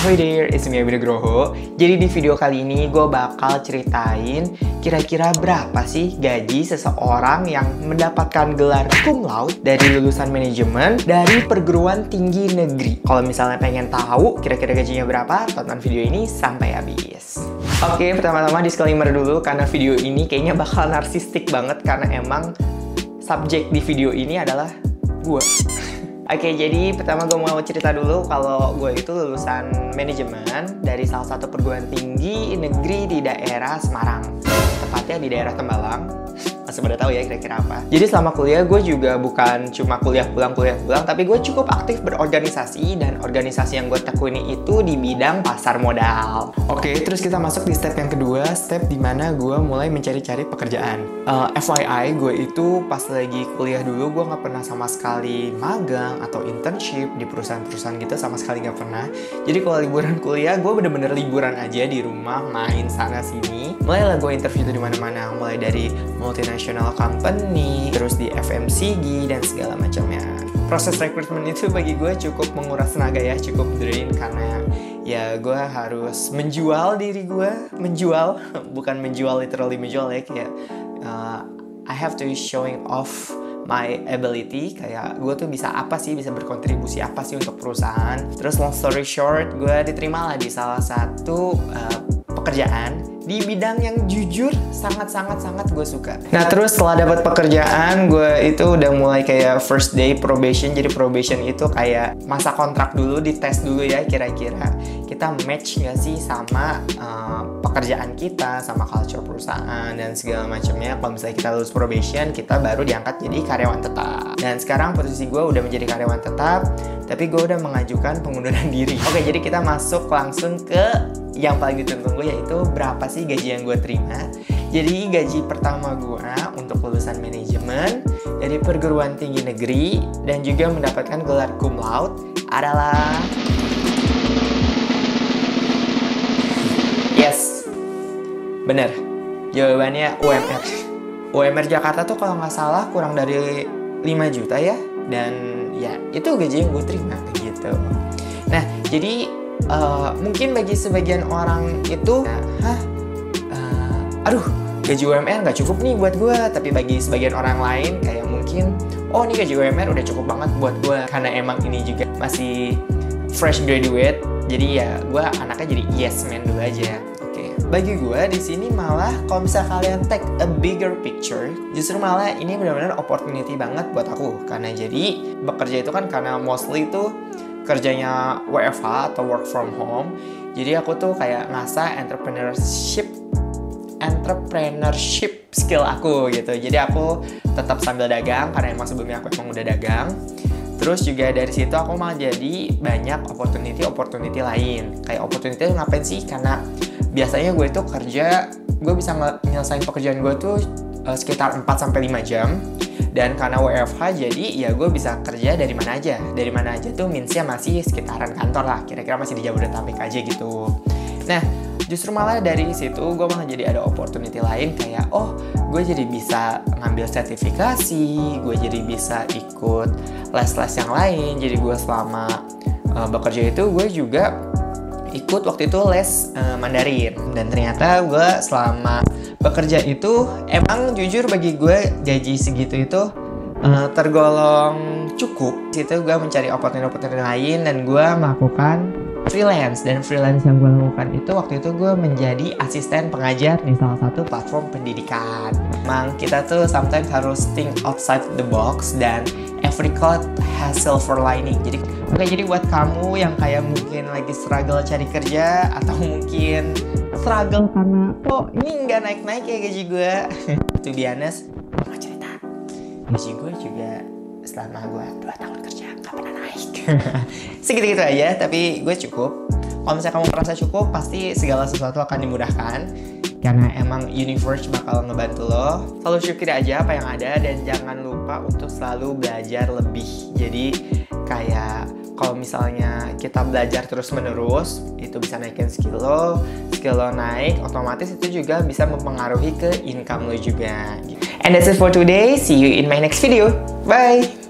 Ahoy there, it's me Abi Nugroho. Jadi di video kali ini gue bakal ceritain kira-kira berapa sih gaji seseorang yang mendapatkan gelar cum laude dari lulusan manajemen dari perguruan tinggi negeri. Kalau misalnya pengen tahu kira-kira gajinya berapa, tonton video ini sampai habis. Oke, pertama-tama disclaimer dulu karena video ini kayaknya bakal narsistik banget karena emang subjek di video ini adalah gue. Oke, jadi pertama gue mau cerita dulu kalau gue itu lulusan manajemen dari salah satu perguruan tinggi negeri di daerah Semarang. Tepatnya di daerah Tembalang. Masih pada tahu ya kira-kira apa. Jadi selama kuliah gue juga bukan cuma kuliah pulang, tapi gue cukup aktif berorganisasi dan organisasi yang gue tekuni itu di bidang pasar modal. Oke, terus kita masuk di step yang kedua, step dimana gue mulai mencari-cari pekerjaan. FYI, gue itu pas lagi kuliah dulu gue nggak pernah sama sekali magang atau internship di perusahaan-perusahaan gitu, sama sekali nggak pernah. Jadi kalau liburan kuliah gue bener-bener liburan aja di rumah, main sana sini. Mulailah gue interview di mana-mana, mulai dari multinational company, terus di FMCG dan segala macamnya. Proses rekrutmen itu bagi gue cukup menguras tenaga ya, cukup drain karena ya gue harus menjual diri gue, bukan menjual literally menjual ya, kayak I have to showing off my ability, kayak gue tuh bisa apa sih, bisa berkontribusi apa sih untuk perusahaan. Terus long story short, gue diterima lah di salah satu pekerjaan di bidang yang jujur sangat gue suka. Nah terus setelah dapat pekerjaan, gue itu udah mulai kayak first day probation. Jadi probation itu kayak masa kontrak dulu, dites dulu ya kira-kira kita match nggak sih sama pekerjaan kita, sama culture perusahaan dan segala macamnya. Kalau misalnya kita lulus probation, kita baru diangkat jadi karyawan tetap. Dan sekarang posisi gue udah menjadi karyawan tetap, tapi gue udah mengajukan pengunduran diri. Oke, jadi kita masuk langsung ke yang paling ditunggu, yaitu berapa sih gaji yang gue terima. Jadi gaji pertama gue untuk lulusan manajemen dari perguruan tinggi negeri dan juga mendapatkan gelar cum laude adalah yes, bener, jawabannya UMR. UMR Jakarta tuh kalau nggak salah kurang dari 5 juta ya, dan ya itu gaji yang gue terima gitu. Nah jadi mungkin bagi sebagian orang itu aduh gaji UMR nggak cukup nih buat gue, tapi bagi sebagian orang lain kayak mungkin oh ini gaji UMR udah cukup banget buat gue, karena emang ini juga masih fresh graduate, jadi ya gue anaknya jadi yes man dulu aja. Oke, bagi gue di sini malah kalau misalnya kalian take a bigger picture, justru malah ini benar-benar opportunity banget buat aku, karena jadi bekerja itu kan karena mostly itu kerjanya WFH atau work from home. Jadi aku tuh kayak ngasah entrepreneurship skill aku gitu. Jadi aku tetap sambil dagang karena emang sebelumnya aku emang udah dagang. Terus juga dari situ aku malah jadi banyak opportunity lain. Kayak opportunity itu ngapain sih? Karena biasanya gue itu kerja, gue bisa nyelesain pekerjaan gue tuh sekitar 4-5 jam. Dan karena WFH jadi ya gue bisa kerja dari mana aja. Dari mana aja tuh means-nya masih sekitaran kantor lah. Kira-kira masih di Jabodetabek aja gitu. Nah justru malah dari situ gue malah jadi ada opportunity lain. Kayak oh gue jadi bisa ngambil sertifikasi, gue jadi bisa ikut les-les yang lain. Jadi gue selama bekerja itu gue juga ikut waktu itu les Mandarin. Dan ternyata gue selama bekerja itu emang jujur bagi gue gaji segitu itu tergolong cukup. Situ gue mencari opportunity lain dan gue melakukan freelance. Dan freelance yang gue lakukan itu waktu itu gue menjadi asisten pengajar di salah satu platform pendidikan. Emang kita tuh sometimes harus think outside the box dan every cloud has silver lining. Jadi buat kamu yang kayak mungkin lagi struggle cari kerja atau mungkin struggle karena kok ini nggak naik-naik ya gaji gue. To be honest, gue mau cerita, gaji gue juga selama gue 2 tahun kerja nggak pernah naik. Segitu-gitu aja, tapi gue cukup. Kalau misalnya kamu merasa cukup, pasti segala sesuatu akan dimudahkan. Karena emang universe bakal ngebantu lo. Selalu syukuri aja apa yang ada dan jangan lupa untuk selalu belajar lebih. Jadi kayak kalau misalnya kita belajar terus-menerus, itu bisa naikin skill lo naik, otomatis itu juga bisa mempengaruhi ke income lo juga. And that's it for today. See you in my next video. Bye!